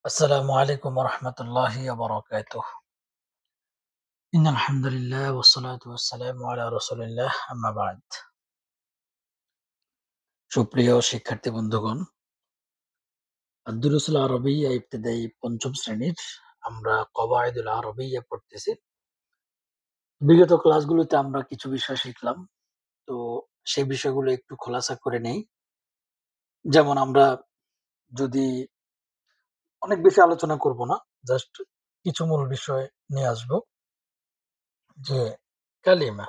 السلام عليكم ورحمة الله وبركاته. إن الحمد لله والصلاة والسلام على رسول الله أما بعد. সুপ্রিয় শিক্ষার্থী বন্ধুগণ, আদ-দুরুসুল আরবিয়্যা ইবতিদায়ী ৫ম শ্রেণীর আমরা কওয়াইদুল আরবিয়্যা পড়তেছি। বিগত ক্লাসগুলোতে আমরা কিছু বিষয় শিখলাম। তো সেই বিষয়গুলো একটু খোলাসা করে নেই। যেমন আমরা যদি অনেক বেশি আলোচনা করব না, জাস্ট কিছু মূল বিষয় নিয়ে আসব। যে কালিমা।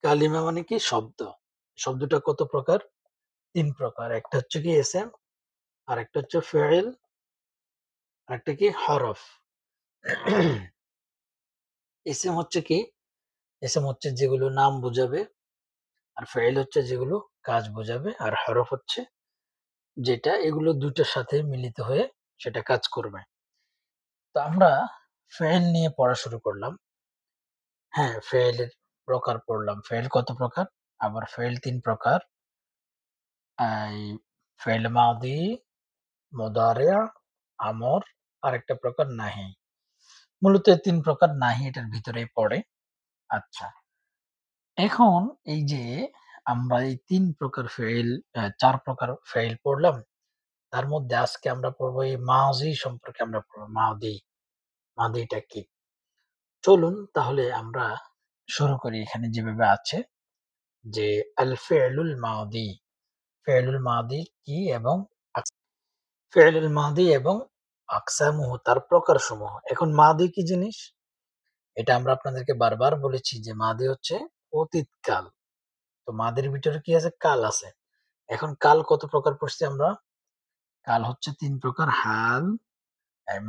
কালিমা মানে কি? শব্দ। শব্দটা কত প্রকার? ৩ প্রকার। একটা হচ্ছে কি ইসম, আরেকটা হচ্ছে ফিইল, আরেকটা কি হরফ। ইসম হচ্ছে কি? ইসম হচ্ছে যেগুলো নাম বুঝাবে, আর ফিইল হচ্ছে যেগুলো কাজ বুঝাবে, আর হরফ হচ্ছে যেটা এগুলো ২ টার সাথে মিলিত হয়ে সেটা কাজ করবে। তো আমরা ফিইল নিয়ে পড়া শুরু করলাম। হ্যাঁ, ফিইলের প্রকার পড়লাম। ফিইল কত প্রকার? আবার ফিইল ৩ প্রকার। এই ফিইল মাদি, মুদারি', আমর, আরেকটা প্রকার নাহি। মূলত এই ৩ প্রকার নাহি এটার ভিতরেই পড়ে। আচ্ছা। এখন এই যে আমরা এই ৩ প্রকার ফেইল ৪ প্রকার ফেইল পড়লাম। তার মধ্যে আজকে আমরা পড়বো এই মাযি সম্পর্কে আমরা পড়বো। মাদি। মাদিটা কি? চলুন তাহলে আমরা শুরু করি এখানে যেভাবে আছে যে আল ফি'লুল মাদি। ফি'লুল মাদি কি এবং ফি'লুল মাদি এবং আকসামুহু তার প্রকারসমূহ। এখন মাদি কি জিনিস? এটা আমরা আপনাদেরকে বারবার বলেছি যে মাদি হচ্ছে অতীতকাল। তো মাদির ভিতরে কি আছে? কাল আছে। এখন কাল কত প্রকার পড়ছি আমরা? কাল হচ্ছে ৩ প্রকার। হাল,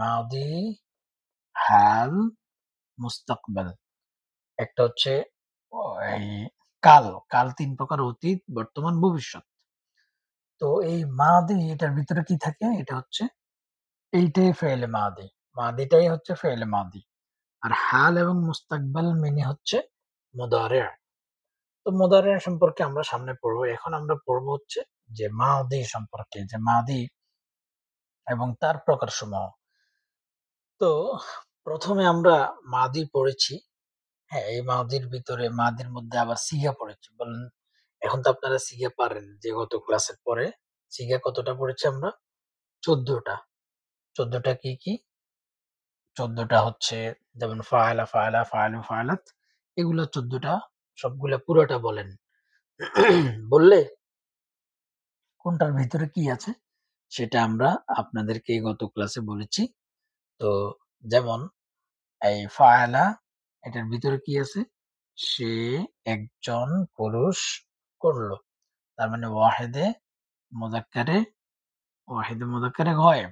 মাদি, হাল, মুস্তাকবাল। একটা হচ্ছে অ এই কাল। কাল ৩ প্রকার: অতীত, বর্তমান, ভবিষ্যৎ। তো এই মাদি এটার ভিতরে কি থাকে? এটা হচ্ছে এইটাই ফেইলে মাদি। মাদিটাই হচ্ছে ফেইলে মাদি। আর হাল এবং মুস্তাকবাল মিনি হচ্ছে মুদারি'। তো মুদারি' সম্পর্কে আমরা সামনে পড়বো। এখন আমরা পড়বো হচ্ছে যে মাদি সম্পর্কে, যে মাদি এবং তার প্রকারসমূহ। তো ১ম এ আমরা মাদি পড়েছি। হ্যাঁ, এই মাদির ভিতরে মাদির মধ্যে আবার সিগা পড়েছি। বলেন, এখন তো আপনারা সিগা পারেন যে গত ক্লাসের পরে সিগা কতটা পড়েছি আমরা? ১৪ টা। ১৪ টা কি, কি? ১৪ টা হচ্ছে যেমন ফাআলা, ফাআলা, ফাআলু, ফাআলাত, এগুলা ১৪ টা সবগুলা পুরোটা বলেন। বললে কোনটার ভিতরে কি আছে সেটা আমরা আপনাদেরকে গত ক্লাসে বলেছি। তো যেমন এই ফাআলা এটার ভিতরে কি আছে? সে একজন পুরুষ করল। তার মানে ওয়াহেদে মুযাক্কারে গয়েব।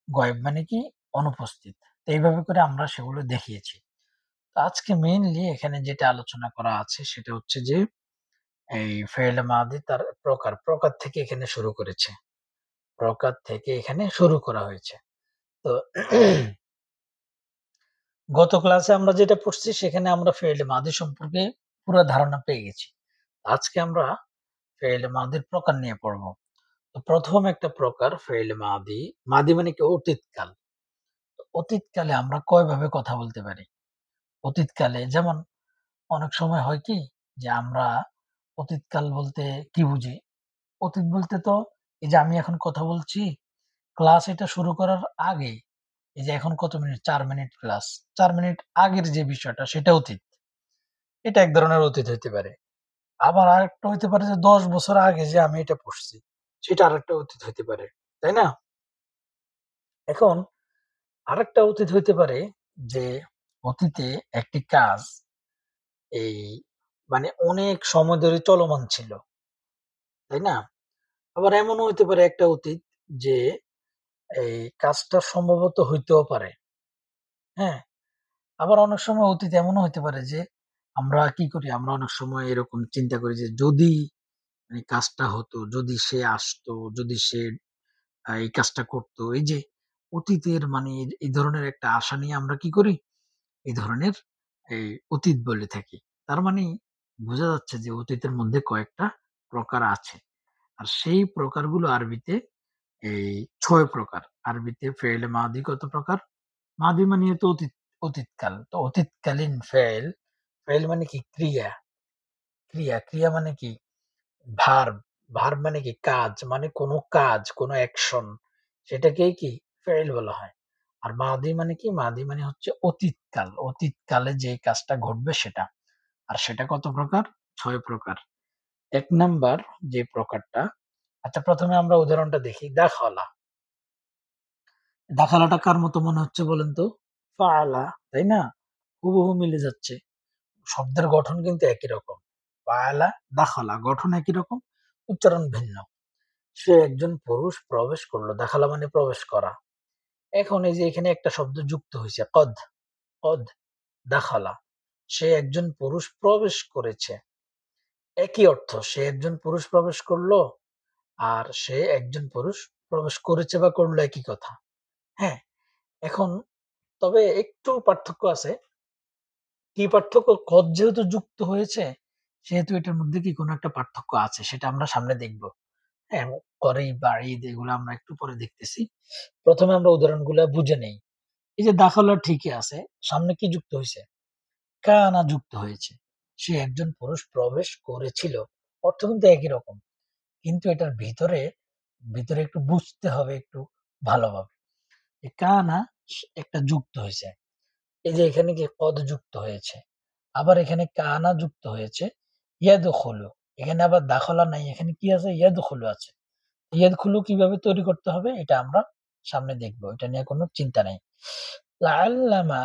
গয়েব মানে কি? অনুপস্থিত। তো এইভাবে করে আমরা সেগুলো দেখিয়েছি। তো আজকে মেইনলি এখানে যেটা আলোচনা করা আছে সেটা হচ্ছে যে এই ফেইল মাদি তার প্রকার। প্রকার থেকে এখানে শুরু করেছে। প্রকার থেকে এখানে শুরু করা হয়েছে। তো গত ক্লাসে আমরা যেটা পড়ছি সেখানে আমরা ফেইল মাদি সম্পর্কে পুরা ধারণা পেয়ে গেছি। আজকে আমরা ফেইল মাদির প্রকার নিয়ে পড়ব। তো ১ম একটা প্রকার ফেইল মাদি। মাদি মানে কি? অতীতকাল। তো অতীতকালে আমরা কয়ভাবে কথা বলতে পারি? অতীতকালে যেমন অনেক সময় হয় কি? যে আমরা অতীতকাল বলতে কি বুঝি? অতীত বলতে তো এই যে আমি এখন কথা বলছি, ক্লাস এটা শুরু করার আগে, এই যে এখন কত মিনিট? ৪ minute class. ৪ মিনিট আগের যে বিষয়টা সেটা অতীত। এটা এক ধরনের অতীত হইতে পারে। আবার আরেকটা হইতে পারে যে ১০ বছর আগে যে আমি এটা পড়ছি, সেটা আরেকটা অতীত হইতে পারে। তাই না? এখন আরেকটা অতীত হইতে পারে যে অতীতে একটি কাজ এই মানে অনেক সময় ধরে চলমান ছিল। তাই না? আবার এমনও হইতে পারে একটা অতীত যে এই কাজটা সম্ভবত হইতেও পারে। হ্যাঁ? আবার অনেক সময় অতীত এমনও হইতে পারে যে আমরা কি করি? আমরা অনেক সময় এরকম চিন্তা করি যে যদি মানে কাজটা হতো, যদি সে আসতো, যদি সে এই কাজটা করত। এই যে অতীতের মানে এই ধরনের একটা আশা নিয়ে আমরা কি করি? এই ধরনের এই অতীত বলে থাকি। তার মানে বোঝা যাচ্ছে যে অতীতের মধ্যে কয়েকটা প্রকার আছে। আর সেই প্রকারগুলো আরবিতে এই ৬ প্রকার। আরবিতে ফেইলে মাদি কত প্রকার? মাদি মানে তো অতীতকাল। তো অতীতকালীন ফেইল, ফেইল মানে কি? ক্রিয়া, ক্রিয়া মানে কি? ভার্ব, ভার্ব মানে কি? কাজ, মানে কোন কাজ, কোন অ্যাকশন সেটাকেই কি ফেইল বলা হয়। আর মাদি মানে কি? মাদি মানে হচ্ছে অতীতকাল। অতীতকালে যে কাজটা ঘটবে সেটা। আর সেটা কত প্রকার? ৬ প্রকার। ১ নাম্বার যে প্রকারটা, আচ্ছা ১ম এ আমরা উদাহরণটা দেখি। দাখালা। দাখালাটা কার মতো মনে হচ্ছে বলেন তো? ফাআলা, তাই না? হুবহু মিলে যাচ্ছে। শব্দের গঠন কিন্তু একই রকম। ফাআলা, দাখালা গঠন একই রকম, উচ্চারণ ভিন্ন। সে একজন পুরুষ প্রবেশ করলো। দাখালা মানে প্রবেশ করা। এখন এই যে এখানে একটা শব্দ যুক্ত হইছে কদ, কদ দাখালা। সে একজন পুরুষ প্রবেশ করেছে। একই অর্থ। সে একজন পুরুষ প্রবেশ করলো আর সে একজন পুরুষ প্রবেশ করেছে বা করলো একই কথা। হ্যাঁ? এখন তবে একটু পার্থক্য আছে। কি পার্থক্য? কদ যেহেতু যুক্ত হয়েছে সেহেতু এটার মধ্যে কি কোনো একটা পার্থক্য আছে। সেটা আমরা সামনে দেখব। হ্যাঁ? করিব, বাঈদ এগুলো আমরা একটু পরে দেখতেছি। ১ম এ আমরা উদাহরণগুলা বুঝে নেই। এই যে দাখলা ঠিকই আছে। সামনে কি যুক্ত হইছে? কানা যুক্ত হয়েছে। সে একজন পুরুষ প্রবেশ করেছিল। অর্থ কিন্তু একই রকম। কিন্তু এটার ভিতরে একটু বুঝতে হবে একটু ভালোভাবে। এই কানা একটা যুক্ত হইছে। এই যে এখানে কি কদ যুক্ত হয়েছে। আবার এখানে কানা যুক্ত হয়েছে। ইয়াদখুলু। এখানে আবার দাখলা নাই। এখানে কি আছে? ইয়াদখুলু আছে। ইয়াদখুলু কিভাবে তৈরি করতে হবে এটা আমরা সামনে দেখব। এটা নিয়ে কোনো চিন্তা নাই। লাআল্লামা,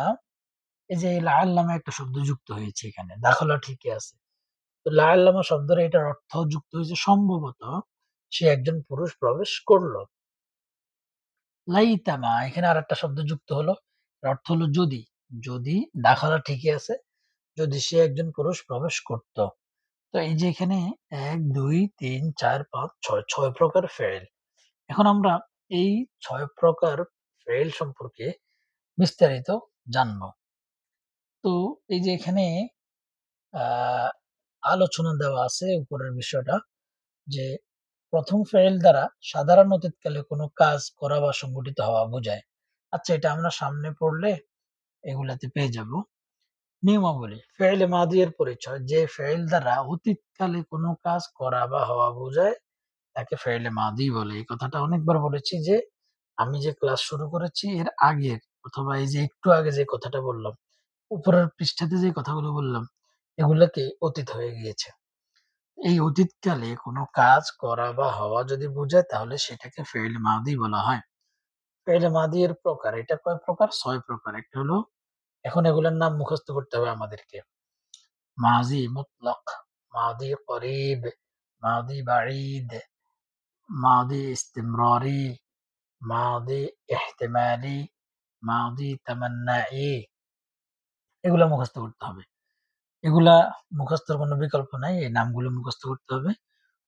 এই যে লাআল্লামা একটা শব্দ যুক্ত হয়েছে এখানে। দাখলা ঠিকই আছে। তো লাআল্লামা শব্দের এটার অর্থ যুক্ত হয়েছে সম্ভবত সে একজন পুরুষ প্রবেশ করলো। লাইতামা এখানে আরেকটা শব্দ যুক্ত হলো। এর অর্থ হলো যদি। যদি দাখলা ঠিকই আছে। যদি সে একজন পুরুষ প্রবেশ করত। তো এই যে এখানে ১, ২, ৩, ৪, ৫, ৬, ৬ প্রকার ফেইল। এখন আমরা এই ৬ প্রকার ফেইল সম্পর্কে বিস্তারিত জানব। তো এই যে এখানে আ আলোচনা দেওয়া আছে উপরের বিষয়টা যে ১ম ফেইল দ্বারা সাধারণ অতীতকালে কোনো কাজ করা বা সংঘটিত হওয়া বোঝায়। আচ্ছা এটা আমরা সামনে পড়লে এগুলাতে পেয়ে যাব। নিয়মাবলী। ফেইলে মাদি এর পরিচয়। যে ফেইল দ্বারা অতীতকালে কোনো কাজ করা বা হওয়া বোঝায় তাকে ফেইলে মাদি বলে। এই কথাটা অনেকবার বলেছি যে আমি যে ক্লাস শুরু করেছি এর আগের অথবা এই যে একটু আগে যে কথাটা বললাম, উপরের পৃষ্ঠাতে যে কথাগুলো বললাম এগুলাকে অতীত হয়ে গিয়েছে। এই অতীতকালে কোনো কাজ করা বা হওয়া যদি বোঝায় তাহলে সেটাকে ফেইল মাদি বলা হয়। ফেইল মাদি এর প্রকার। এটা কয় প্রকার? ৬ প্রকার। একটা হলো, এখন এগুলোর নাম মুখস্থ করতে হবে আমাদেরকে। মাজি মুতলাক, মাদি করিব, মাদি বাঈদ, মাদি ইস্তিমরারি, মাদি ইহতিমালি, মাদি তামান্নাই। এগুলা মুখস্থ করতে হবে। এগুলা মুখস্থর কোনো বিকল্প নাই। এই নামগুলো মুখস্থ করতে হবে।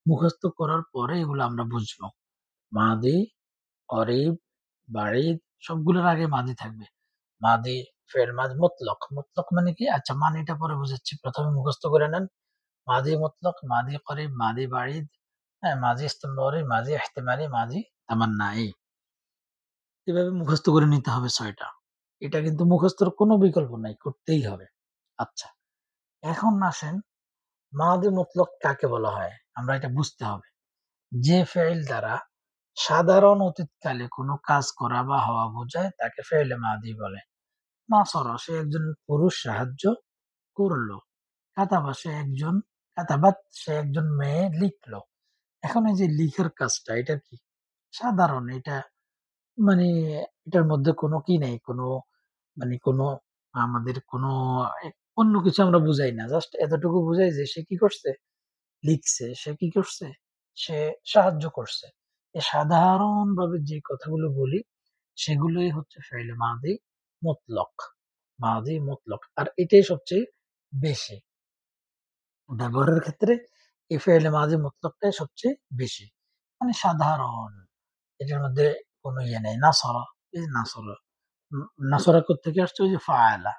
মুখস্থ করার পরে এগুলো আমরা বুঝবো। মাদি, করিব, বাঈদ সবগুলোর আগে মাদি থাকবে। মাদি, ফেল মাদি মুতলক। মুতলক মানে কি? আচ্ছা মানেটা পরে বুঝাচ্ছি। ১ম এ মুখস্থ করে নেন। মাদি মুতলক, মাদি করিব, মাদি বাঈদ, হ্যাঁ? মাদি ইস্তিমরারি, মাদি ইহতিমালি, মাদি তামান্নাই। এভাবে মুখস্থ করে নিতে হবে ৬ টা। এটা কিন্তু মুখস্থর কোনো বিকল্প নাই। করতেই হবে। আচ্ছা, এখন আসেন মাদি মুতলক কাকে বলা হয়? আমরা এটা বুঝতে হবে। যে ফেইল দ্বারা সাধারণ অতীতকালে কোনো কাজ করা বা হওয়া বোঝায় তাকে ফেইলে মাদি বলে। নাসরা সে একজন পুরুষ সাহায্য করল। কাতাবা সে একজন কাতাবাত সে একজন মেয়ে লিখল। এখন এই যে লিখার কাজটা এটা কি? সাধারণ এটা মানে এটার মধ্যে কোনো কি নেই, কোনো মানে কোনো আমাদের কোনো এ অন্য কিছু আমরা বুঝাই না। জাস্ট এতটুকু বুঝাই যে সে কি করছে? লিখছে। সে কি করছে? সে সাহায্য করছে। এ সাধারণভাবে যে কথাগুলো বলি সেগুলোই হচ্ছে ফেইলে মাদি মুতলক। মাদি মুতলক। আর এটাই সবচেয়ে বেশি। ব্যবহারের ক্ষেত্রে এই ফেইলে মাদি মুতলকটাই সবচেয়ে বেশি। মানে সাধারণ। এটার মধ্যে কোনো ইয়ে নেই। নাসরা, এই যে নাসরা। নাসরা কোত্থেকে আসছে? ওই যে ফাআলা।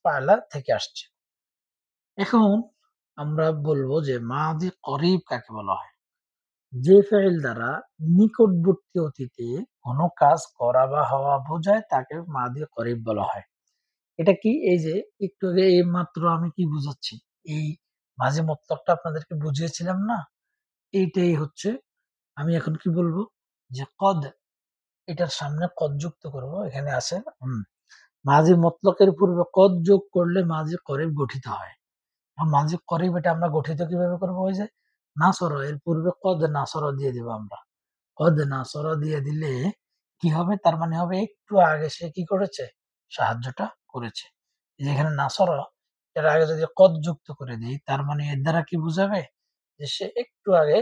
ফাআলা থেকে আসছে। এখন আমরা বলব যে মাদি করিব কাকে বলা হয়? যে ফাইল দ্বারা নিকটবর্তী অতীতে কোনো কাজ করা বা হওয়া বোঝায় তাকে মাদি করিব বলা হয়। এটা কি? এই যে একটু আগে এই মাত্র আমি কি বুঝাচ্ছি? এই মাঝি মতলবটা আপনাদেরকে বুঝিয়েছিলাম না? এইটাই হচ্ছে আমি এখন কি বলবো? যে কদ এটার সামনে কদ যুক্ত করব। এখানে আছে মাঝি মতলকের পূর্বে কদ যোগ করলে মাঝি করিব গঠিত হয়। এখন মাঝি করিব এটা আমরা গঠিত কিভাবে করব? ওই যে নাসর এর পূর্বে কদ নাসর দিয়ে দিব আমরা। কদ নাসর দিয়ে দিলে কি হবে? তার মানে হবে একটু আগে সে কি করেছে? সাহায্যটা করেছে। এই যে এখানে নাসর এর আগে যদি কদ যুক্ত করে দেই তার মানে এর দ্বারা কি বুঝাবে? যে সে একটু আগে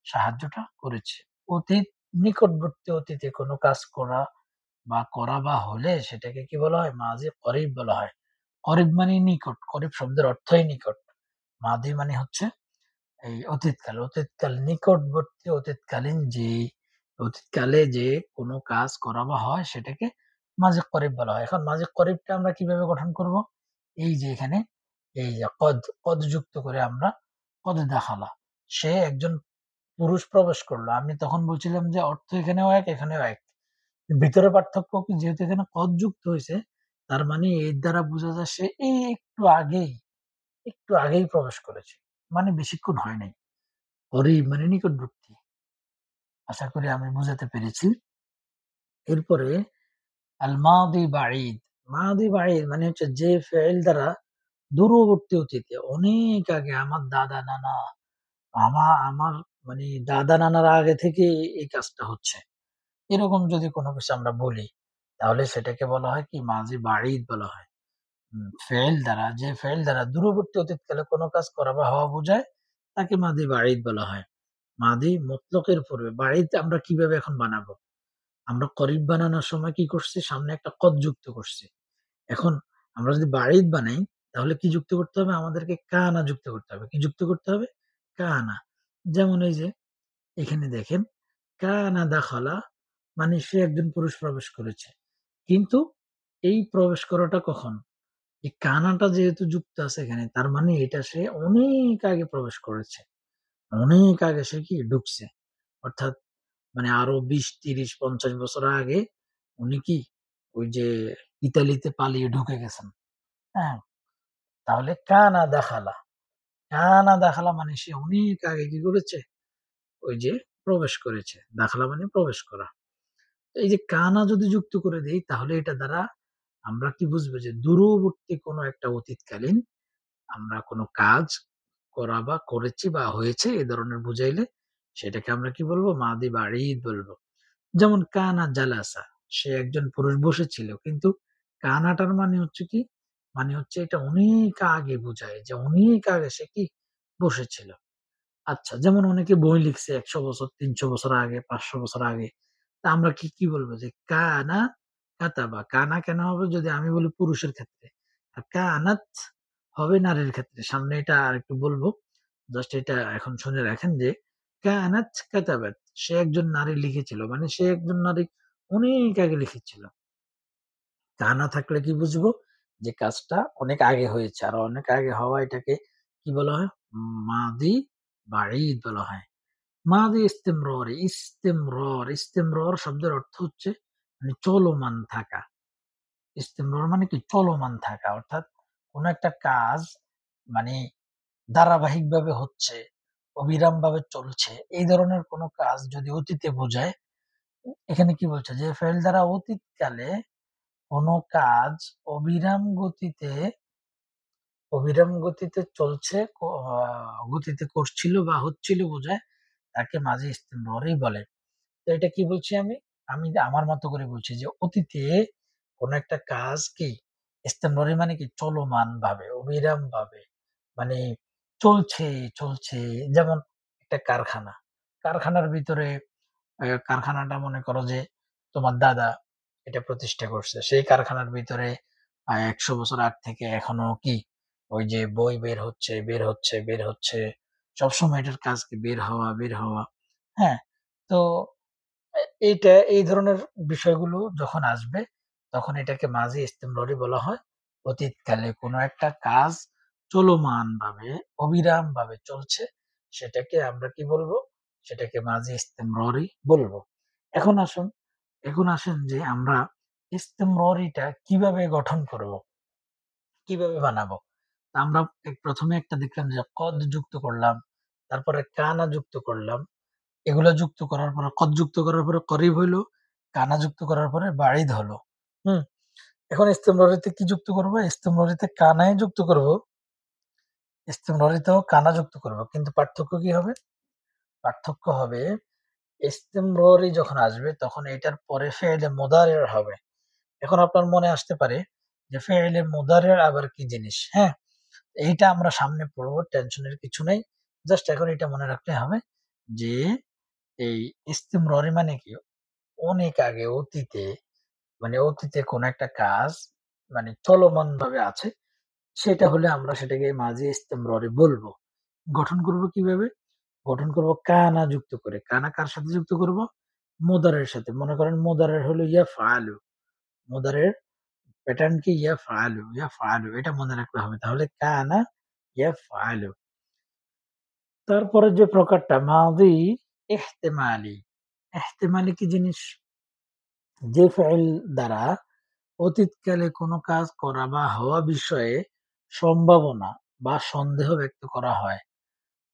সাহায্যটা করেছে। অতীত নিকটবর্তী অতীতে কোনো কাজ করা বা করা বা হলে সেটাকে কি বলা হয়? মাঝি করিব বলা হয়। করিব মানে নিকট। করিব শব্দের অর্থই নিকট। মাদি মানে হচ্ছে এই অতীতকাল। অতীতকাল নিকটবর্তী অতীতকালীন অতীতকালে যে কোনো কাজ করা বা হয় সেটাকে মাঝি করিব বলা হয়। এখন মাঝি করিবটা আমরা কিভাবে গঠন করব? এই যে এখানে এই যে কদ যুক্ত করে আমরা কদ দাখালা। সে একজন পুরুষ প্রবেশ করলো। আমি তখন বলছিলাম যে অর্থ এখানেও এক, এখানেও এক। ভিতরে পার্থক্য কি? যেহেতু এখানে কদ যুক্ত হইছে, তার মানে এর দ্বারা বোঝা যায় সে এই একটু আগেই প্রবেশ করেছে। মানে বেশিক্ষণ হয় নাই। করিব মানে নিকটবর্তী। আশা করি আমি বুঝাতে পেরেছি। এরপরে আল মাদি বাঈদ। মাদি বাঈদ মানে হচ্ছে যে ফেইল দ্বারা দূরবর্তী অতীতে অনেক আগে আমার দাদা-নানা আমার মানে দাদা-নানার আগে থেকে এই কাজটা হচ্ছে। এরকম যদি কোনো কিছু আমরা বলি, তাহলে সেটাকে বলা হয় কি? মাঝি বাঈদ বলা হয়। যে ফেইল দ্বারা দূরবর্তী অতীতকালে কোনো কাজ করা বা হওয়া বোঝায়, তাকে মাদি বাঈদ বলা হয়। মাদি মতলকের পূর্বে। বাঈদ আমরা কিভাবে এখন বানাবো? আমরা করিব বানানোর সময় কি করছি? সামনে একটা কদ যুক্ত করছি। এখন আমরা যদি বাঈদ বানাই, তাহলে কি যুক্ত করতে হবে? আমাদেরকে কানা যুক্ত করতে হবে। কি যুক্ত করতে হবে? কানা। যেমন এই যে এখানে দেখেন, কানা দাখালা মানে সে একজন পুরুষ প্রবেশ করেছে। কিন্তু এই প্রবেশ করাটা কখন? এই কানাটা যেহেতু যুক্ত আছে এখানে, তার মানে এটা সে অনেক আগে প্রবেশ করেছে। অনেক আগে সে কি ঢুকছে। অর্থাৎ মানে আরো ২০, ৩০, ৫০ বছর আগে উনি কি ওই যে ইতালিতে পালিয়ে ঢুকে গেছেন। হ্যাঁ? তাহলে কানা দাখালা। কানা দাখালা মানে সে অনেক আগে কি করেছে? ওই যে প্রবেশ করেছে। দাখালা মানে প্রবেশ করা। এই যে কানা যদি যুক্ত করে দেই তাহলে এটা দ্বারা আমরা কি বুঝবো? যে দূরবর্তী কোনো একটা অতীতকালীন আমরা কোনো কাজ করা বা করেছি বা হয়েছে এ ধরনের বুঝাইলে সেটাকে আমরা কি বলবো? মাদি বাড়িদ বলবো। যেমন কানা জালাসা, সে একজন পুরুষ বসেছিল। কিন্তু কানাটার মানে হচ্ছে কি? মানে হচ্ছে এটা অনেক আগে বুঝায় যে অনেক আগে সে কি বসেছিল। আচ্ছা, যেমন অনেকে বই লিখছে ১০০ বছর, ৩০০ বছর আগে, ৫০০ বছর আগে। তা আমরা কি বলবো? যে কানা কাতাবা। কানা কেন হবে? যদি আমি বলি পুরুষের ক্ষেত্রে। আর কানাত হবে নারীর ক্ষেত্রে। সামনে এটা আরেকটু বলবো। জাস্ট এটা এখন শুনে রাখেন যে কানাত কাতাবাত। সে একজন নারী লিখেছিল। মানে সে একজন নারী অনেক আগে লিখেছিল। কানা থাকলে কি বুঝবো? যে কাজটা অনেক আগে হয়েছে। আর অনেক আগে হওয়া এটাকে কি বলা হয়? মাদি বাঈদ বলা হয়। মাদি ইস্তেমরর শব্দের অর্থ হচ্ছে মানে চলমান থাকা। ইস্তেমরর মানে কি? চলমান থাকা। অর্থাৎ কোন একটা কাজ মানে ধারাবাহিকভাবে হচ্ছে, অবিরামভাবে চলছে। এই ধরনের কোন কাজ যদি অতীতে বোঝায়, এখানে কি বলছে? যে ফেইল দ্বারা অতীতকালে কোন কাজ অবিরাম গতিতে অবিরাম গতিতে চলছে, গতিতে করছিল বা হচ্ছিল বোঝায়, তাকে মাঝি ইস্তেমররই বলে। তো এটা কি বলছি আমি? আমি আমার মতো করে বলছি যে অতীতে কোন একটা কাজ কি ইস্তেমররি মানে কি চলমানভাবে, অবিরামভাবে মানে চলছে। যেমন একটা কারখানা। কারখানার ভিতরে কারখানাটা মনে করো যে তোমার দাদা এটা প্রতিষ্ঠা করছে। সেই কারখানার ভিতরে ১০০ বছর আগ থেকে এখনো কি ওই যে বই বের হচ্ছে। সবসময় এটার কাজ কি বের হওয়া। হ্যাঁ? তো এই ধরনের বিষয়গুলো যখন আসবে, তখন এটাকে মাঝি ইস্তেমররি বলা হয়। অতীতকালে কোনো একটা কাজ চলমানভাবে, অবিরামভাবে চলছে, সেটাকে আমরা কি বলবো? সেটাকে মাজি ইস্তেমররি বলবো। এখন আসেন যে আমরা ইস্তেমররিটা কিভাবে গঠন করব? কিভাবে বানাবো? তা আমরা ১ম এ একটা দেখলাম যে কদ যুক্ত করলাম, তারপরে কানা যুক্ত করলাম। এগুলা যুক্ত করার পরে কদ যুক্ত করার পরে করিব হইলো, কানা যুক্ত করার পরে বাዒদ হলো। হুম? এখন ইস্তেমররিতে কি যুক্ত করব? ইস্তেমররিতে কানাই যুক্ত করব। ইস্তেমররিতেও কানা যুক্ত করব। কিন্তু পার্থক্য কি হবে? পার্থক্য হবে ইস্তেমররি যখন আসবে তখন এটার পরে ফেইলে মুদারির হবে। এখন আপনার মনে আসতে পারে যে ফেইলে মুদারির আবার কি জিনিস? হ্যাঁ? এইটা আমরা সামনে পড়বো, টেনশনের কিছু নাই। জাস্ট এখন এটা মনে রাখলে হবে যে এই ইস্তেমররি মানে কি? অনেক আগে অতীতে মানে অতীতে কোন একটা কাজ মানে চলমানভাবে আছে, সেটা হলে আমরা সেটাকে মাঝি ইস্তেমররি বলবো। গঠন করব কিভাবে? গঠন করব কানা যুক্ত করে। কানা কার সাথে যুক্ত করব? মুদারের সাথে। মনে করেন মুদারের হলো ইয়াফআলু। মুদারের প্যাটার্ন কি? ইয়াফআলু, ইয়াফআলু এটা মনে রাখতে হবে। তাহলে কানা ইয়াফআলু। তারপরে যে প্রকারটা মাদি ইহতিমালি। ইহতিমালি কি জিনিস? যে ফাইল দ্বারা অতীতকালে কোনো কাজ করা বা হওয়া বিষয়ে সম্ভাবনা বা সন্দেহ ব্যক্ত করা হয়।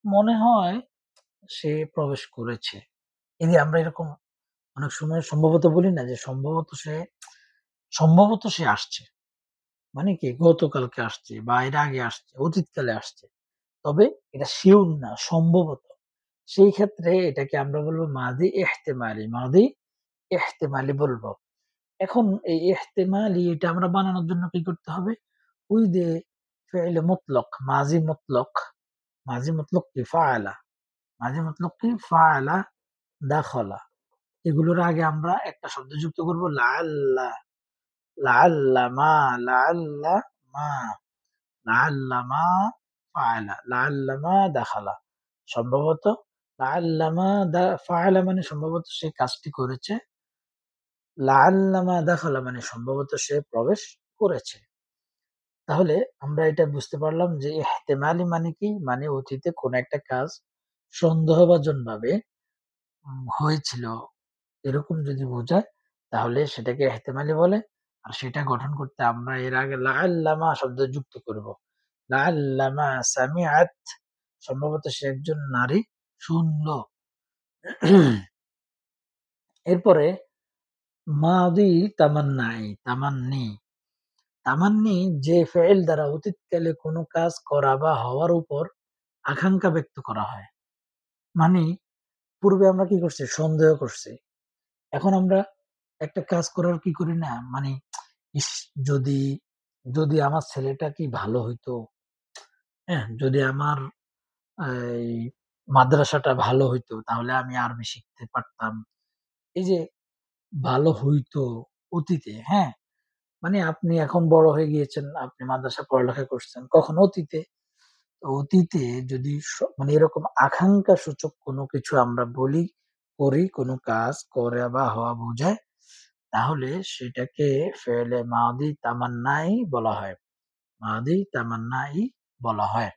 মনে হয় সে প্রবেশ করেছে। এই যে আমরা এরকম অনেক সময় সম্ভবত বলি না যে সম্ভবত সে আসছে। মানে কি গতকালকে আসছে বা এর আগে আসছে, অতীতকালে আসছে। তবে এটা সিউর না, সম্ভবত। সেই ক্ষেত্রে এটাকে আমরা বলবো মাদি ইহতিমালি, মাদি ইহতিমালি বলবো। এখন এই ইহতিমালি এটা আমরা বানানোর জন্য কি করতে হবে? ওই যে ফি'ল মুতলাক, মাজি মতলক কি? ফাআলা। মাজি মতলক কি? ফাআলা, দাখালা। এগুলোর আগে আমরা একটা শব্দ যুক্ত করব লাআল্লা, লাআল্লা মা, লাআল্লা মা, লাআল্লা মা ফাআলা, লাআল্লা মা দাখালা। সম্ভবত লাআল্লা মা ফাআলা মানে সম্ভবত সে কাজটি করেছে। লাআল্লা মা দাখালা মানে সম্ভবত সে প্রবেশ করেছে। তাহলে আমরা এটা বুঝতে পারলাম যে ইহতিমালি মানে কি? মানে অতীতে কোন একটা কাজ সন্দেহভাজনভাবে হয়েছিল। এরকম যদি বোঝায় তাহলে সেটাকে ইহতিমালি বলে। আর সেটা গঠন করতে আমরা এর আগে লাআল্লামা শব্দ যুক্ত করব। লাআল্লামা সামিআত সম্ভবত সে একজন নারী শুনল। এরপরে মাদি তামান্নাই, তামান্নি যে ফেইল দ্বারা অতীতকালে কোনো কাজ করা বা হওয়ার উপর আকাঙ্ক্ষা ব্যক্ত করা হয়। মানে পূর্বে আমরা কি করছি? সন্দেহ করছি। এখন আমরা একটা কাজ করার কি করি না? মানে ইস! যদি, যদি আমার ছেলেটা কি ভালো হইতো, হ্যাঁ? যদি আমার এই মাদ্রাসাটা ভালো হইতো তাহলে আমি আরবি শিখতে পারতাম। এই যে ভালো হইতো অতীতে, হ্যাঁ? মানে আপনি এখন বড় হয়ে গিয়েছেন, আপনি মাদ্রাসায় পড়ালেখা করছেন। কখন? অতীতে। তো অতীতে যদি মানে এরকম আকাঙ্খা সূচক কোনো কিছু আমরা বলি, করি, কোনো কাজ করা বা হওয়া বোঝায়, তাহলে সেটাকে ফেলে মাদি তামান্নাই বলা হয়। মাদি তামান্নাই বলা হয়।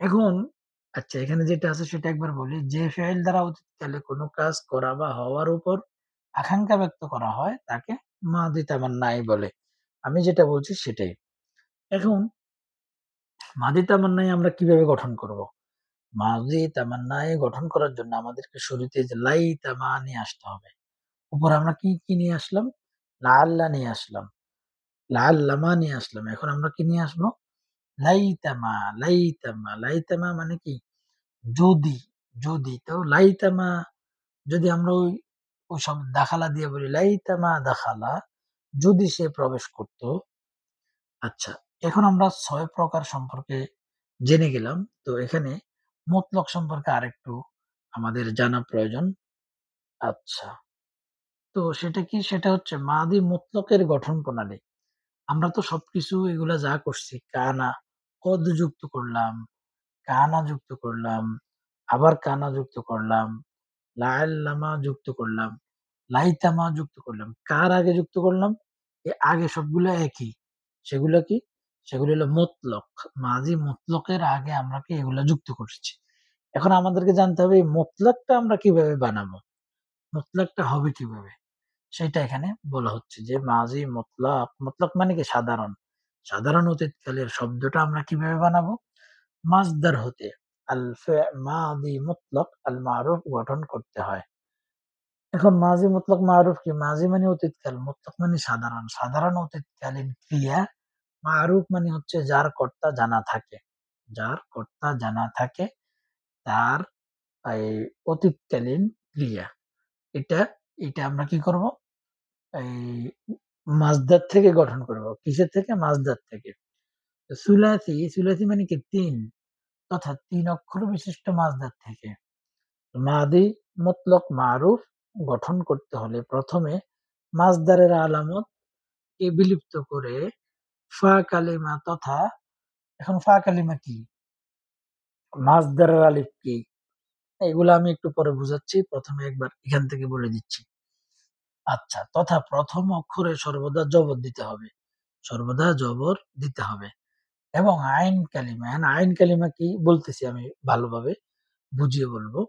এখন আচ্ছা এখানে যেটা আছে সেটা একবার বলি। যে ফেইল দ্বারা অতীতকালে কোনো কাজ করা বা হওয়ার উপর আকাঙ্খা ব্যক্ত করা হয় তাকে মাদি তামান্নাই বলে। আমি যেটা বলছি সেটাই। এখন মাদি তামান্নাই আমরা কিভাবে গঠন করব? মাদি তামান্নাই গঠন করার জন্য আমাদেরকে শুরুতে যে লাইতামা নিয়ে আসতে হবে। উপরে আমরা কি নিয়ে আসলাম? লাআল্লা নিয়ে আসলাম। লাআল্লামা নিয়ে আসলাম। এখন আমরা কি নিয়ে আসবো? লাইতামা, লাইতামা মানে কি? যদি, তো লাইতামা যদি আমরা ওই সব দাখালা দিয়ে বলি, লাইতামা দাখালা যদি সে প্রবেশ করত। আচ্ছা, এখন আমরা ৬ প্রকার সম্পর্কে জেনে গেলাম। তো এখানে মুতলক সম্পর্কে আরেকটু আমাদের জানা প্রয়োজন। আচ্ছা, তো সেটা কি? সেটা হচ্ছে মাদি মুতলকের গঠন প্রণালী। আমরা তো সবকিছু এগুলা যা করছি কানা, কদ যুক্ত করলাম, কানা যুক্ত করলাম, আবার কানা যুক্ত করলাম, লাআল্লামা যুক্ত করলাম, লাইতামা যুক্ত করলাম। কার আগে যুক্ত করলাম? আগে সবগুলো একই। সেগুলো কি? সেগুলো হলো মুতলক। মাঝি মুতলকের আগে আমরা কি এগুলা যুক্ত করছি। এখন আমাদেরকে জানতে হবে এই মুতলাকটা আমরা কিভাবে বানাবো, মুতলাকটা হবে কিভাবে, সেটা এখানে বলা হচ্ছে যে মাজি মুতলাক, মুতলাক মানে কি সাধারণ, সাধারণ অতীতকালের শব্দটা আমরা কিভাবে বানাবো, মাসদার হতে মাদি মুতলাক আল মারুফ গঠন করতে হয়। এখন মাজি মুতলাক মারুফ কি, মাজি মানে অতীতকাল, মুতলাক মানে সাধারণ, সাধারণ অতীতকালীন ক্রিয়া, মারুফ মানে হচ্ছে যার কর্তা জানা থাকে, যার কর্তা জানা থাকে তার এই অতীতকালীন ক্রিয়া, এটা এটা আমরা কি করব, এই মাজদার থেকে গঠন করব। কিসের থেকে? মাজদার থেকে। তো সুলাসি, সুলাসি মানে কি ৩, তথা ৩ অক্ষর বিশিষ্ট মাজদার থেকে মাদি মুতলক মারুফ গঠন করতে হলে প্রথমে মাজদারের আলামত কে বিলুপ্ত করে ফা কালিমা তথা, এখন ফা কালিমা কি? মাজদারের আলিফ কি? এগুলো আমি একটু পরে বুঝাচ্ছি। প্রথমে একবার এখান থেকে বলে দিচ্ছি। আচ্ছা, তথা প্রথম অক্ষরে সর্বদা জবর দিতে হবে। সর্বদা জবর দিতে হবে। এবং আইন কালিমা, আইন কালিমা কি বলতেছি আমি ভালোভাবে বুঝিয়ে বলবো।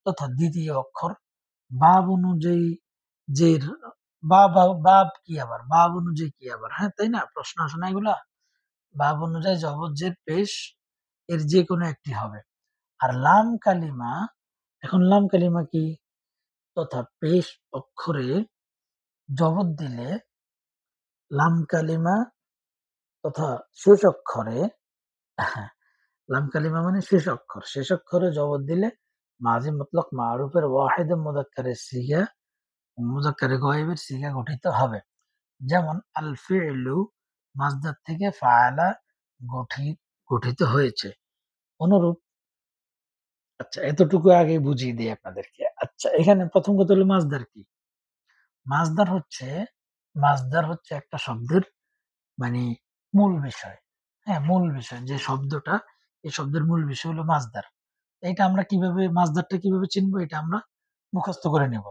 তথা দ্বিতীয় অক্ষর বাব অনুযায়ী জের, বাব কি আবার, বাব অনুযায়ী কি আবার, হ্যাঁ তাই না, প্রশ্ন আসে না এগুলা। বাব অনুযায়ী জবর জের পেশ এর যে কোনো একটি হবে। আর লাম কালিমা, এখন লাম কালিমা কি, তথা পেশ অক্ষরে জবর দিলে লাম কালিমা তথা শেষ অক্ষরে, হ্যাঁ, লাম কালিমা মানে শেষ অক্ষর, শেষ অক্ষরে জবর দিলে মাঝি মতলক মারুফের ওয়াহিদে মুযাক্কারের সিগা, মুযাক্কারে গায়েবের সিগা গঠিত হবে। যেমন আল ফি'লু মাসদার থেকে ফাআলা গঠিত হয়েছে। অনুরূপ, আচ্ছা এতটুকু আগে বুঝিয়ে দিই আপনাদেরকে। আচ্ছা এখানে প্রথম কথা হলো মাসদার কি? মাসদার হচ্ছে, মাসদার হচ্ছে একটা শব্দের মানে মূল বিষয়। হ্যাঁ, মূল বিষয় যে শব্দটা, এই শব্দের মূল বিষয় হলো মাসদার। এটা আমরা কিভাবে, মাসদারটা কিভাবে চিনবো, এটা আমরা মুখস্থ করে নেব।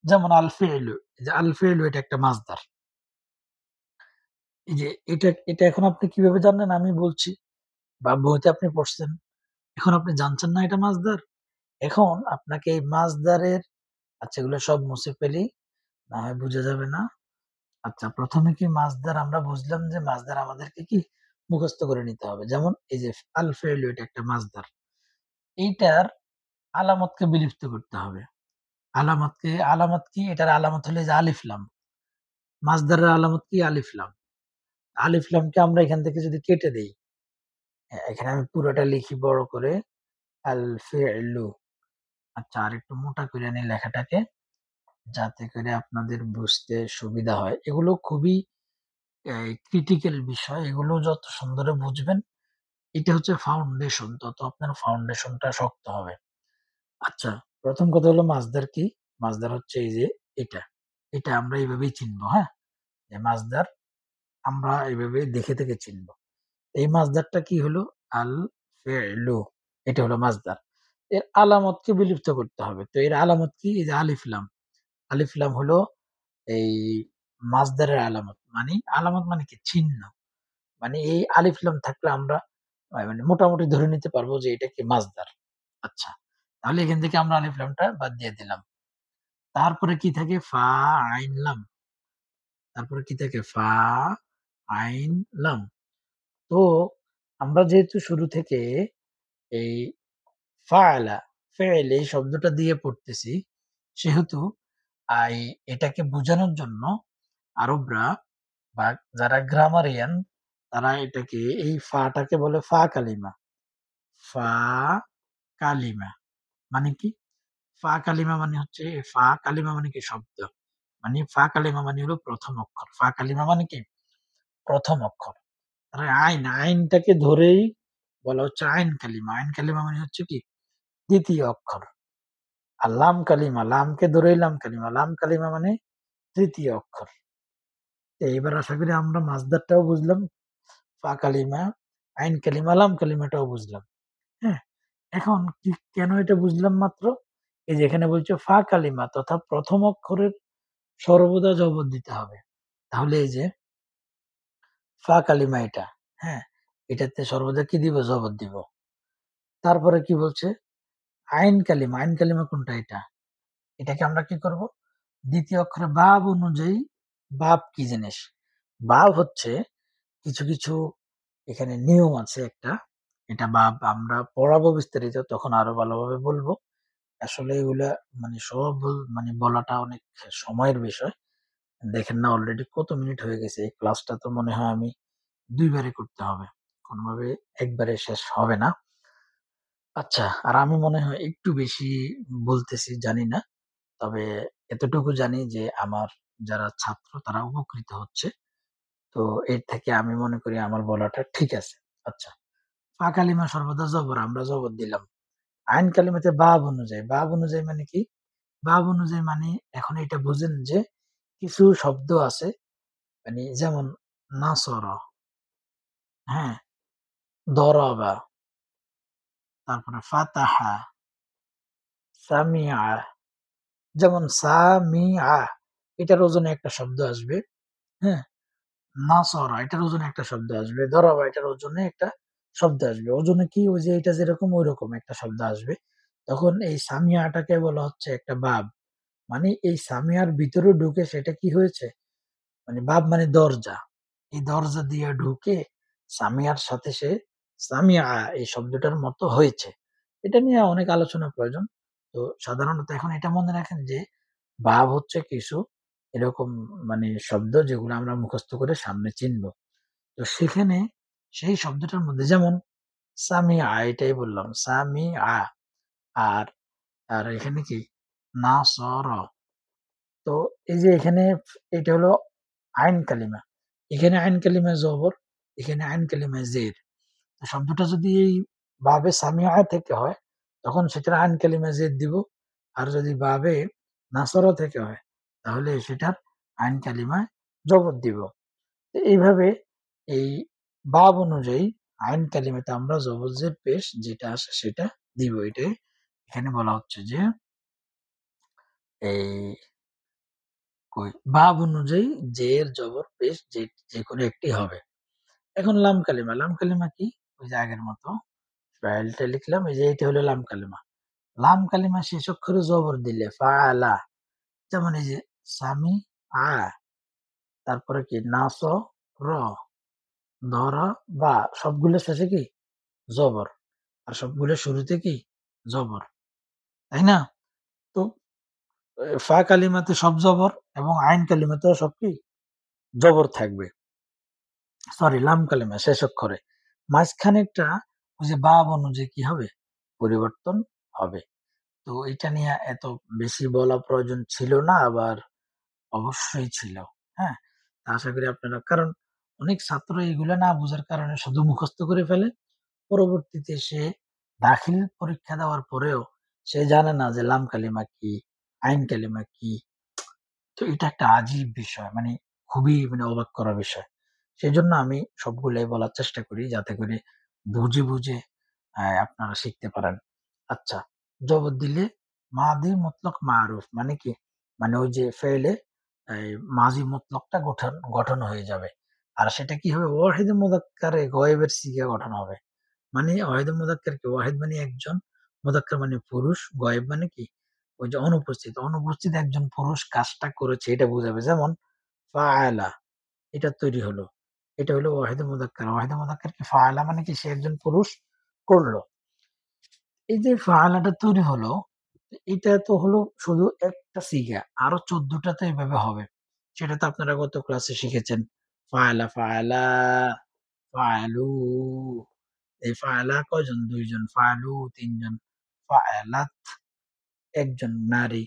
যেমন আল ফি'লু, এই যে আল ফি'লু এটা একটা মাসদার। এই যে এটা এখন আপনি কিভাবে জানলেন? আমি বলছি বা বইতে আপনি পড়ছেন। এখন আপনি জানছেন না এটা মাসদার? এখন আপনাকে এই মাসদারের, আচ্ছা এগুলো সব মুছে ফেলি, না হয় বুঝা যাবে না। আচ্ছা প্রথমে কি মাসদার আমরা বুঝলাম যে মাসদার আমাদেরকে কি মুখস্থ করে নিতে হবে। যেমন এই যে আল ফেইলু এটা একটা মাসদার। এইটার আলামতকে বিলুপ্ত করতে হবে। আলামত কি? এটার আলামত হলো যে আলিফ লাম। মাসদারের আলামত কি? আলিফ লাম। আলিফ লামকে আমরা এখান থেকে যদি কেটে দেই, এখানে আমি পুরোটা লিখি বড় করে, আল ফি'লু। আচ্ছা আরেকটু মোটা করে নিই লেখাটাকে, যাতে করে আপনাদের বুঝতে সুবিধা হয়। এগুলো খুবই ক্রিটিক্যাল বিষয়। এগুলো যত সুন্দরে বুঝবেন, এটা হচ্ছে ফাউন্ডেশন, তত আপনার ফাউন্ডেশনটা শক্ত হবে। আচ্ছা, প্রথম কথা হলো মাসদার কি? মাসদার হচ্ছে এই যে এটা। এটা আমরা এভাবেই চিনবো, হ্যাঁ? যে মাসদার আমরা এভাবে দেখে থেকে চিনবো। এই মাসদারটা কি হলো? আল ফি'লু। এটা হলো মাসদার। এর আলামতকে বিলুপ্ত করতে হবে। তো এর আলামত কি? এই যে আলিফ লাম। আলিফ লাম হলো এই মাসদারের আলামত। মানে আলামত মানে কি? চিহ্ন। মানে এই আলিফ লাম থাকলে আমরা মানে মোটামুটি ধরে নিতে পারবো যে এটা কি মাসদার। আচ্ছা। তাহলে এখান থেকে আমরা আলিফ লামটা বাদ দিয়ে দিলাম। তারপরে কি থাকে? ফা, আইন, লাম। তারপরে কি থাকে? ফা, আইন, লাম। তো আমরা যেহেতু শুরু থেকে এই ফাআলা, ফেইল এই শব্দটা দিয়ে পড়তেছি, সেহেতু আই এটাকে বোঝানোর জন্য আরবরা বা যারা গ্রামারিয়ান তারা এটাকে, এই ফাটাকে বলে ফা কালিমা। ফা কালিমা মানে কি? ফা কালিমা মানে হচ্ছে, ফা কালিমা মানে কি? শব্দ। মানে ফা কালিমা মানে হলো প্রথম অক্ষর। ফা কালিমা মানে কি? প্রথম অক্ষর। আর আইনটাকে ধরেই বলা হচ্ছে আইন কালিমা। আইন কালিমা মানে হচ্ছে কি? দ্বিতীয় অক্ষর। আর লাম কালিমা, লামকে ধরেই লাম কালিমা। লাম কালিমা মানে তৃতীয় অক্ষর। তো এইবার আশা করি আমরা মাসদারটাও বুঝলাম, ফা কালিমা, আইন কালিমা, লাম কালিমাটাও বুঝলাম। হ্যাঁ? এখন কি কেন এটা বুঝলাম মাত্র? এই যে এখানে বলছে ফা কালিমা তথা প্রথম অক্ষরের সর্বদা জবর দিতে হবে। তাহলে এই যে ফা কালিমা এটা, হ্যাঁ? এটাতে সর্বদা কি দিব? জবর দিব। তারপরে কি বলছে? আইন কালিমা কোনটা এটা? এটাকে আমরা কি করব? দ্বিতীয় অক্ষরে বাব অনুযায়ী বাব কি জিনিস? বাব হচ্ছে কিছু এখানে নিয়ম আছে একটা। এটা বাব আমরা পড়াবো বিস্তারিত তখন আরো ভালোভাবে বলব। আসলে এগুলা মানে সব মানে বলাটা অনেক সময়ের বিষয়। দেখেন না অলরেডি কত মিনিট হয়ে গেছে। এই ক্লাসটা তো মনে হয় আমি ২ বারে করতে হবে। কোনভাবে একবারে শেষ হবে না। আচ্ছা, আর আমি মনে হয় একটু বেশি বলতেছি জানি না। তবে এতটুকু জানি যে আমার যারা ছাত্র তারা উপকৃত হচ্ছে। তো এর থেকে আমি মনে করি আমার বলাটা ঠিক আছে। আচ্ছা, ফা কালিমা সর্বদা জবর, আমরা জবর দিলাম। আইন কালিমাতে বাব অনুযায়ী, বাব অনুযায়ী মানে কি? বাব অনুযায়ী মানে এখন এটা বুঝেন যে কিছু শব্দ আছে মানে যেমন নাসর, হ্যাঁ? দরাবা, তারপরে ফাতাহা, সামিআ, যেমন সামিআ এটার ওজনে একটা শব্দ আসবে, হ্যাঁ? নাসরা এটার ওজনে একটা শব্দ আসবে। দরাবা এটার ওজনে একটা শব্দ আসবে। ওজনে কি ওই যে এটা যেরকম ঐরকম একটা শব্দ আসবে। তখন এই সামিয়াটাকে বলা হচ্ছে একটা বাব। মানে এই সামিয়ার ভিতরে ঢুকে সেটা কি হয়েছে? মানে বাব মানে দরজা। এই দরজা দিয়ে ঢুকে সামিয়ার সাথে সে সামিয়া এই শব্দটার মতো হয়েছে। এটা নিয়ে অনেক আলোচনা প্রয়োজন। তো সাধারণত এখন এটা মনে রাখেন যে বাব হচ্ছে কিছু এরকম মানে শব্দ যেগুলো আমরা মুখস্থ করে সামনে চিনব। তো সেখানে সেই শব্দটার মধ্যে যেমন সামিআ এটাই বললাম। সামিআ আর, আর এখানে কি? নাসর। তো এই যে এখানে এটা হলো আইন কালিমা। এখানে আইন কালিমায় জবর, এখানে আইন কালিমায় জের। তো শব্দটা যদি এই বাবে সামিআ থেকে হয়, তখন সেটার আইন কালিমায় জের দিব। আর যদি বাবে নাসর থেকে হয়, তাহলে সেটার আইন কালিমায় জবর দিব। তো এইভাবে এই বাব অনুযায়ী আইন কালিমাতে আমরা জবর জের পেশ যেটা আসে সেটা দিব। এটাই এখানে বলা হচ্ছে যে এই বাব অনুযায়ী জের জবর পেশ যেকোনো একটি হবে। এখন লাম কালিমা। লাম কালিমা কি? ওই যে আগের মতো ফাইলটা লিখলাম এই যে এটা হলো লাম কালিমা। লাম কালিমা শেষ অক্ষরে জবর দিলে ফাআলা যেমন এই যে সামি আ তারপরে কি নাস র ধরা বা সবগুলো শেষে কি জবর। আর সবগুলোর শুরুতে কি? জবর। তাই না? তো ফা কালিমাতে সব জবর এবং আইন কালিমাতেও সব কি? জবর থাকবে। সরি লাম কালিমা শেষ অক্ষরে। মাঝখানেরটা ওই যে বাব অনুযায়ী কি হবে? পরিবর্তন হবে। তো এটা নিয়ে এত বেশি বলা প্রয়োজন ছিল না আবার অবশ্যই ছিল। হ্যাঁ? আশা করি আপনারা কারণ অনেক ছাত্র এগুলা না বুঝার কারণে শুধু মুখস্থ করে ফেলে। পরবর্তীতে সে দাখিল পরীক্ষা দেওয়ার পরেও সে জানে না যে লাম কালিমা কি, আইন কালিমা কি। তো এটা একটা আজীব বিষয়। মানে খুবই মানে অবাক করা বিষয়। সেজন্য আমি সবগুলাই বলার চেষ্টা করি যাতে করে বুঝে আপনারা শিখতে পারেন। আচ্ছা, জবর দিলে মাদি মতলক মারুফ মানে কি? মানে ওই যে ফেইলে এই মাঝি মতলকটা গঠন হয়ে যাবে। আর সেটা কি হবে? ওয়াহিদে মুযাক্কারে গয়েবের সিগা গঠন হবে। মানে ওয়াহিদুল মুযাক্কার কি? ওয়াহিদ মানে একজন, মুযাক্কার মানে পুরুষ, গয়েব মানে কি? ওই যে অনুপস্থিত। অনুপস্থিত একজন পুরুষ কাজটা করেছে এটা বোঝাবে। যেমন ফাআলা এটা তৈরি হলো। এটা হলো ওয়াহিদুল মুযাক্কার। ওয়াহিদুল মুযাক্কার কি ফাআলা মানে কি? সে একজন পুরুষ করলো। এই যে ফাআলাটা তৈরি হলো, এটা তো হলো শুধু একটা সিগা। আরো ১৪ টা তো এভাবে হবে। সেটা তো আপনারা গত ক্লাসে শিখেছেন। ফাআলা, ফাআলা, ফাআলু। এই ফাআলা কয়জন? ২ জন। ফাআলু ৩ জন। ফাআলাত ১ জন নারী।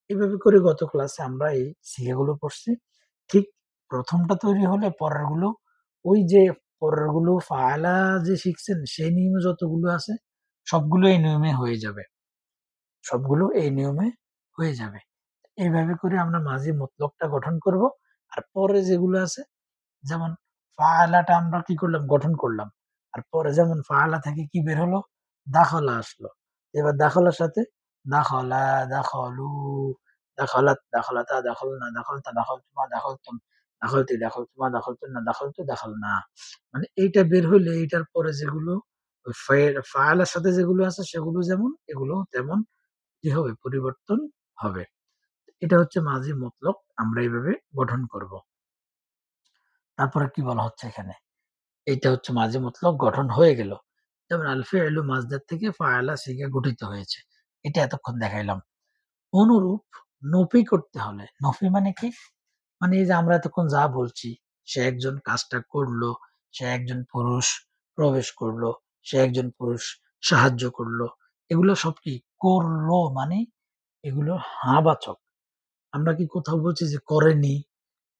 এভাবে করে গত ক্লাসে আমরা এই সিগাগুলো পড়ছি। ঠিক ১ম টা তৈরি হলে পরেরগুলো ওই যে পরেরগুলো ফাআলা যে শিখছেন সেই নিয়মে যতগুলো আছে সবগুলো এই নিয়মে হয়ে যাবে। সবগুলো এই নিয়মে হয়ে যাবে। এইভাবে করে আমরা মাঝি মতলবটা গঠন করব। আর পরে যেগুলো আছে যেমন ফাআলাটা আমরা কি করলাম? গঠন করলাম। আর পরে যেমন ফাআলা থেকে কি বের হলো? দাখালা আসলো। এবার দাখালার সাথে দাখালা, দাখালু, দাখালাত, দাখালাতা, দাখালনা, দাখালতা, দাখালতুমা, দাখালতুম, দাখালতি, দাখালতুমা, দাখালতুন্না, দাখালতু, দাখালনা। মানে এইটা বের হইলে এইটার পরে যেগুলো ওই ফাআলার সাথে যেগুলো আছে সেগুলো যেমন এগুলোও তেমন কি হবে? পরিবর্তন হবে। এটা হচ্ছে মাঝি মতলব আমরা এইভাবে গঠন করব। তারপরে কি বলা হচ্ছে এখানে? এইটা হচ্ছে মাঝি মতলব গঠন হয়ে গেল। যেমন আল ফি'লু মাজদার থেকে ফাআলা সিগা গঠিত হয়েছে। এটা এতক্ষণ দেখাইলাম। অনুরূপ নফি করতে হলে, নফি মানে কি? মানে এই যে আমরা এতক্ষণ যা বলছি, সে একজন কাজটা করলো, সে একজন পুরুষ প্রবেশ করলো, সে একজন পুরুষ সাহায্য করলো। এগুলো সব কি? করলো মানে এগুলো বাচক। আমরা কি কোথাও বলছি যে করেনি?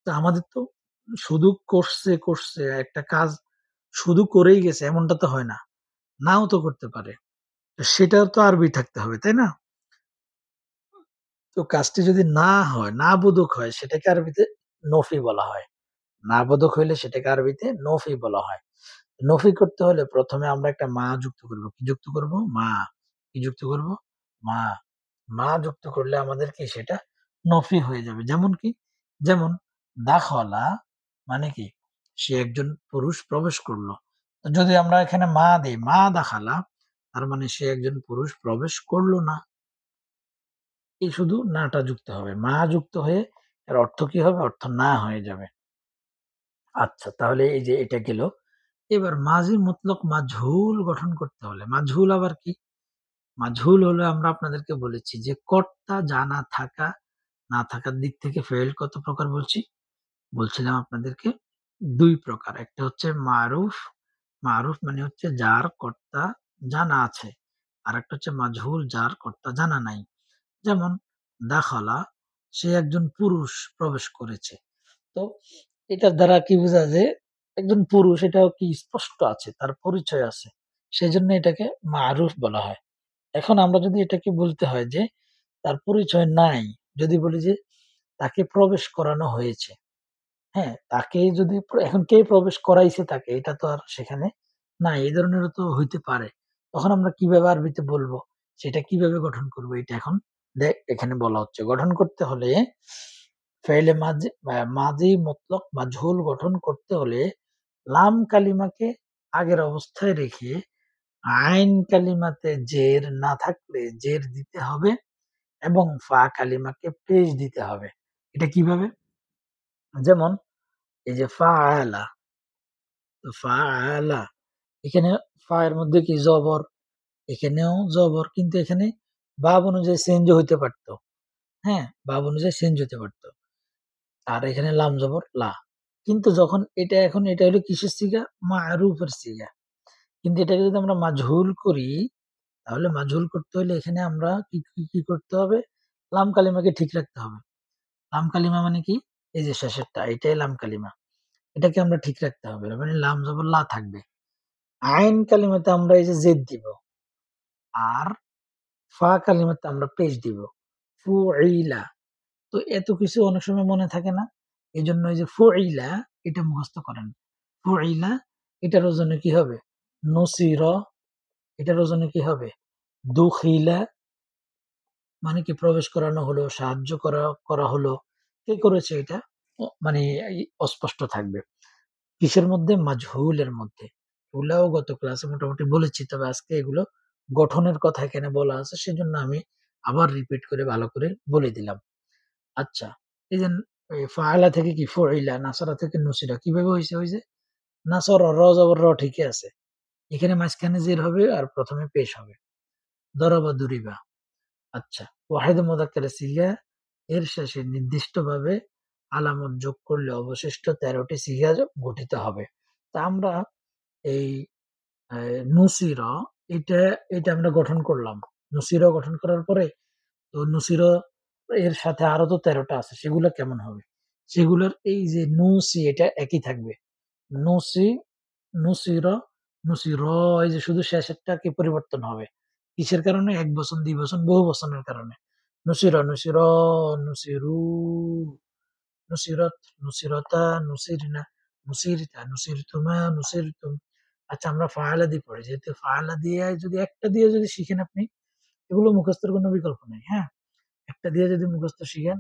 তো আমাদের তো শুধু করছে একটা কাজ শুধু করেই গেছে এমনটা তো হয় না। নাও তো করতে পারে। তো সেটাও তো আরবি থাকতে হবে, তাই না? তো কাজটি যদি না হয়, না বোধক হয় সেটাকে আরবিতে নফি বলা হয়। না বোধক হইলে সেটাকে আরবিতে নফি বলা হয়। নফি করতে হলে ১ম এ আমরা একটা মা যুক্ত করব। কি যুক্ত করব? মা। কি যুক্ত করব? মা। মা যুক্ত করলে আমাদের কি সেটা নফি হয়ে যাবে। যেমন কি? যেমন দাখলা মানে কি? সে একজন পুরুষ প্রবেশ করল। তো যদি আমরা এখানে মা দেই, মা দাখালা তার মানে সে একজন পুরুষ প্রবেশ করল না। এই শুধু না টা যুক্ত হবে। মা যুক্ত হয়ে এর অর্থ কি হবে? অর্থ না হয়ে যাবে। আচ্ছা তাহলে এই যে এটা গেল। এবার মাঝি মতলক মাজহুল গঠন করতে হলে, মাজহুল আবার কি? মাজহুল হলো আমরা আপনাদেরকে বলেছি যে কর্তা জানা থাকা, না থাকার দিক থেকে ফেইল কত প্রকার বলছি? বলছিলাম আপনাদেরকে ২ প্রকার। একটা হচ্ছে মারুফ, মারুফ মানে হচ্ছে যার কর্তা জানা আছে। আরেকটা হচ্ছে মাজহুল যার কর্তা জানা নাই। যেমন দাখালা সে একজন পুরুষ প্রবেশ করেছে। তো এটার দ্বারা কি বোঝা যায়? একজন পুরুষ এটাও কি স্পষ্ট আছে, তার পরিচয় আছে। সেজন্য এটাকে মারুফ বলা হয়। এখন আমরা যদি এটাকে বলতে হয় যে তার পরিচয় নাই, যদি বলি যে তাকে প্রবেশ করানো হয়েছে, হ্যাঁ? তাকে যদি এখন কে প্রবেশ করাইছে তাকে এটা তো আর সেখানে নাই। এই ধরনেরও তো হইতে পারে। তখন আমরা কিভাবে আরবিতে বলবো? সেটা কিভাবে গঠন করব? এটা এখন এখানে বলা হচ্ছে। গঠন করতে হলে ফেইলে মাজি মতলক মাজহুল গঠন করতে হলে লাম কালিমাকে আগের অবস্থায় রেখে আইন কালিমাতে জের না থাকলে জের দিতে হবে এবং ফা কালিমাকে পেশ দিতে হবে। এটা কিভাবে? যেমন এই যে ফাআলা, তো ফাআলা এখানে ফা এর মধ্যে কি জবর, এখানেও জবর কিন্তু এখানে বাব অনুযায়ী চেঞ্জ ও হইতে পারত। হ্যাঁ? বাব অনুযায়ী চেঞ্জ হতে পারত। আর এখানে লাম জবর লা। কিন্তু যখন এটা হলো কিসের সিগা? মা'রুফের সিগা। কিন্তু এটাকে যদি আমরা মাজহুল করি, তাহলে মাজহুল করতে হলে এখানে আমরা কি করতে হবে? লাম কালিমাকে ঠিক রাখতে হবে। লাম কালিমা মানে কি? এই যে শেষেরটা এটাই লাম কালিমা। এটাকে আমরা ঠিক রাখতে হবে। মানে লাম জবর লা থাকবে। আইন কালিমাতে আমরা এই যে জেদ দিব। আর ফা কালিমাতে আমরা পেশ দিব। ফুইলা। তো এত কিছু অনেক সময় মনে থাকে না। এজন্য এই যে ফুইলা এটা মুখস্থ করেন। ফুইলা এটার ওজনে কি হবে? নুসিরা এটার ওজনে কি হবে? দুখিলা মানে কি প্রবেশ করানো হলো, সাহায্য করা হলো। কে করেছে এটা? মানে অস্পষ্ট থাকবে। কিসের মধ্যে? মাজহুলের মধ্যে। এগুলাও গত ক্লাসে মোটামুটি বলেছি। তবে আজকে এগুলো গঠনের কথা এখানে বলা আছে। সেজন্য আমি আবার রিপিট করে ভালো করে বলে দিলাম। আচ্ছা, এই যে ফাআলা থেকে কি ফুইলা, নাসারা থেকে নুসিরা কিভাবে হইছে? ওই যে নাসরা র জবর র ঠিকই আছে। এখানে মাঝখানে জের হবে আর ১ম এ পেশ হবে। দরাবা দুরিবা। আচ্ছা, ওয়াহিদে মুযাক্কারে সিগা এর শেষে নির্দিষ্টভাবে আলামত যোগ করলে অবশিষ্ট ১৩ টি সিগা গঠিত হবে। তা আমরা এই আ নুসিরা এটা এটা আমরা গঠন করলাম। নুসিরা গঠন করার পরে তো নুসিরা এর সাথে আরো তো ১৩ টা আছে। সেগুলা কেমন হবে? সেগুলোর এই যে নুসি এটা একই থাকবে। নুসি, নুসিরা, নুসিরা এই যে শুধু শেষেরটা কি পরিবর্তন হবে। কিসের কারণে? ১ বচন, ২ বচন, বহু বচনের কারণে। নুসিরা, নুসিরা, নুসিরু, নুসিরাত, নুসিরাতা, নুসিরনা, নুসিরতা, নুসিরতুমা, নুসিরতুম। আচ্ছা আমরা ফাআলা দিয়ে পড়ি। যেহেতু ফাআলা দিয়ে যদি একটা দিয়ে যদি শিখেন আপনি, এগুলো মুখস্থের কোনো বিকল্প নেই। হ্যাঁ? একটা দিয়ে যদি মুখস্থ শিখেন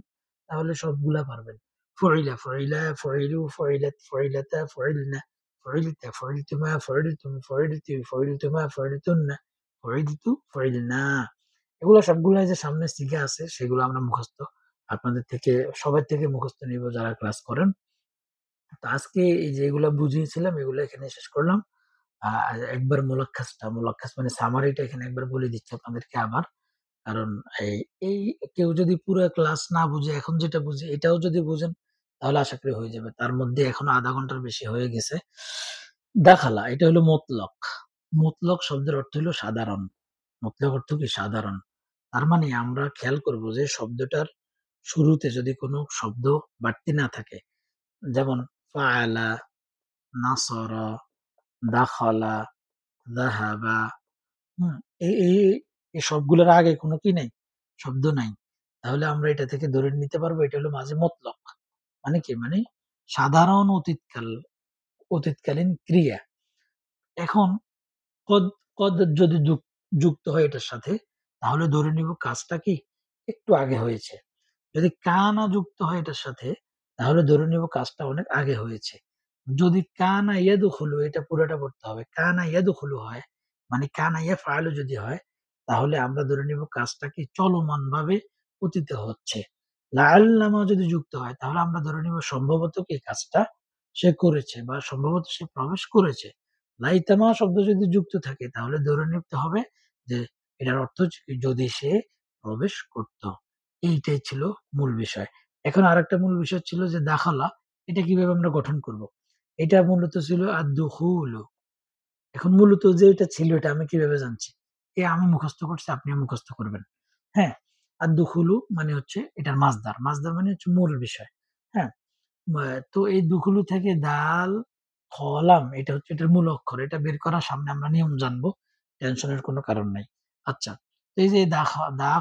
তাহলে সবগুলা পারবেন। ফুইলা, ফুইলা, ফুইলু, ফুইলাত, ফুইলাতা, ফুইলনা, ফুইলতা, ফুইলতুমা, ফুইলতুম, ফুইলতি, ফুইলতুমা, ফুইলতুন্না, ফুইলতু, ফুইলনা। এগুলো সবগুলো যে সামনে সিগা আছে সেগুলো আমরা মুখস্থ আপনাদের থেকে সবার থেকে মুখস্থ নিব যারা ক্লাস করেন। তো আজকে এই যে এগুলা বুঝিয়েছিলাম এগুলো এখানে শেষ করলাম। একবার মুলাক্কাস মানে সামারিটা এখানে একবার বলে দিচ্ছি আপনাদেরকে আবার। কারণ এই এই কেউ যদি পুরা ক্লাস না বুঝে এখন যেটা বুঝে এটাও যদি বুঝেন তাহলে আশা করি হয়ে যাবে। তার মধ্যে এখনো ০.৫ ঘন্টার বেশি হয়ে গেছে। দাখালা এটা হলো মতলক। মতলক শব্দের অর্থ হলো সাধারণ। মতলক অর্থ কি? সাধারণ। তার মানে আমরা খেয়াল করব যে শব্দটার শুরুতে যদি কোনো শব্দ বাড়তি না থাকে, যেমন ফাআলা, নাসরা, দাখালা, যাহাবা, হুম? এই এই এই সবগুলোর আগে কোনো কি নাই? শব্দ নাই। তাহলে আমরা এটা থেকে ধরে নিতে পারবো এটা হলো মাঝি মতলক। মানে কি? মানে সাধারণ অতীতকালীন ক্রিয়া। এখন কদ কদ যদি যুক্ত হয় এটার সাথে তাহলে ধরে নিব কাজটা কি? একটু আগে হয়েছে। যদি কানা যুক্ত হয় এটার সাথে তাহলে ধরে নিব কাজটা অনেক আগে হয়েছে। যদি কানা ইয়াদখুলু এটা পুরাটা পড়তে হবে। কানা ইয়াদখুলু হয়, মানে কানা ইয়াফআলু যদি হয় তাহলে আমরা ধরে নিব কাজটা কি চলমানভাবে অতীতে হচ্ছে। লাআল্লামা যদি যুক্ত হয় তাহলে আমরা ধরে নিব সম্ভবত কি কাজটা সে করেছে বা সম্ভবত সে প্রবেশ করেছে। লাইতামা শব্দ যদি যুক্ত থাকে তাহলে ধরে নিতে হবে যে এটার অর্থ হচ্ছে কি যদি সে প্রবেশ করত। এইটাই ছিল মূল বিষয়। এখন আরেকটা মূল বিষয় ছিল যে দাখালা এটা কিভাবে আমরা গঠন করব? এটা মূলত ছিল আদ-দুখুলু। এখন মূলত যে এটা ছিল এটা আমি কিভাবে জানছি? আমি মুখস্থ করছি, আপনিও মুখস্থ করবেন। হ্যাঁ? আদ-দুখুলু মানে হচ্ছে এটার মাসদার। মাসদার মানে হচ্ছে মূল বিষয়। হ্যাঁ? মা তো এই দুখুলু থেকে দাল, খ, লাম এটা হচ্ছে এটার মূল অক্ষর। এটা বের করার সামনে আমরা নিয়ম জানবো। টেনশনের কোনো কারণ নাই। আচ্ছা। তো এই যে দা,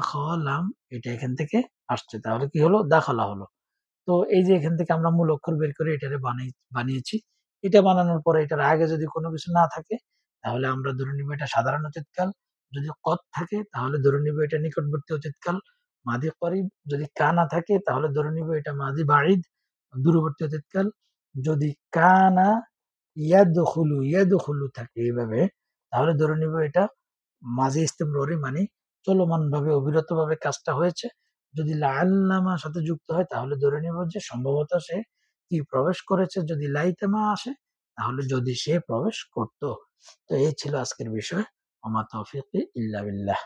খ, লাম এটা এখান থেকে আসছে। তাহলে কি হলো? দাখালা হলো। তো এই যে এখান থেকে আমরা মূল অক্ষর বের করে এটারে বানিয়েছি। এটা বানানোর পরে এটার আগে যদি কোনো কিছু না থাকে তাহলে আমরা ধরে নিব এটা সাধারণ অতীতকাল। যদি কদ থাকে তাহলে ধরে নিব এটা নিকটবর্তী অতীতকাল। মাদি করিব। যদি না থাকে তাহলে ধরে নিব এটা মাদি বাঈদ দূরবর্তী অতীতকাল। যদি কানা ইয়াদখুলু থাকে এভাবে তাহলে ধরে নিব এটা মাঝি ইস্তেমররি মানে চলমানভাবে অবিরতভাবে কাজটা হয়েছে। যদি লাআল্লামা সাথে যুক্ত হয় তাহলে ধরে নিব যে সম্ভবত সে কি প্রবেশ করেছে। যদি লাইতামা আসে তাহলে যদি সে প্রবেশ করত। তো এই ছিল আজকের বিষয়। ওমা তৌফিকি ইল্লা বিল্লাহ।